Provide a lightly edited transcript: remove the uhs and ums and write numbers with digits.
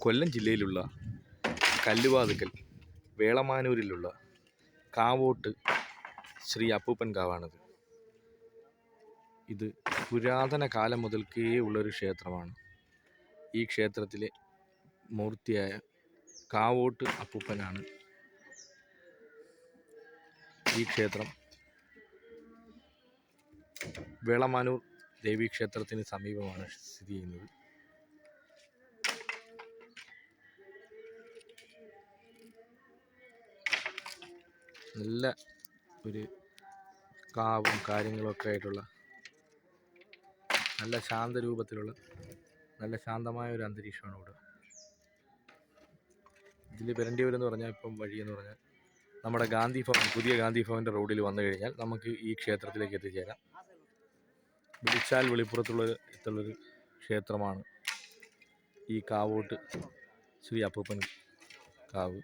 കൊല്ലം ജില്ലയിലുള്ള കല്ലുവാതുക്കൽ വേളമാനൂരിലുള്ള കാവോട്ട് ശ്രീ അപ്പൂപ്പൻ കാവാണിത്. ഇത് പുരാതന കാലം മുതൽക്കേ ഉള്ളൊരു ക്ഷേത്രമാണ്. ഈ ക്ഷേത്രത്തിലെ മൂർത്തിയായ കാവോട്ട് അപ്പൂപ്പനാണ് ഈ ക്ഷേത്രം. വേളമാനൂർ ദേവീക്ഷേത്രത്തിന് സമീപമാണ് സ്ഥിതി ചെയ്യുന്നത്. നല്ല ഒരു കാവും കാര്യങ്ങളൊക്കെ ആയിട്ടുള്ള നല്ല ശാന്തരൂപത്തിലുള്ള നല്ല ശാന്തമായ ഒരു അന്തരീക്ഷമാണ് ഇവിടെ. ഇതിൽ വരേണ്ടിവരെന്ന് പറഞ്ഞാൽ ഇപ്പം വഴിയെന്ന് പറഞ്ഞാൽ നമ്മുടെ ഗാന്ധി ഭവൻ, പുതിയ ഗാന്ധി ഭവൻ്റെ റോഡിൽ വന്നു കഴിഞ്ഞാൽ നമുക്ക് ഈ ക്ഷേത്രത്തിലേക്ക് എത്തിച്ചേരാം. വിളിച്ചാൽ വെളിപ്പുറത്തുള്ളൊരു ക്ഷേത്രമാണ് ഈ കാവോട്ട് ശ്രീ അപ്പൂപ്പൻ കാവ്.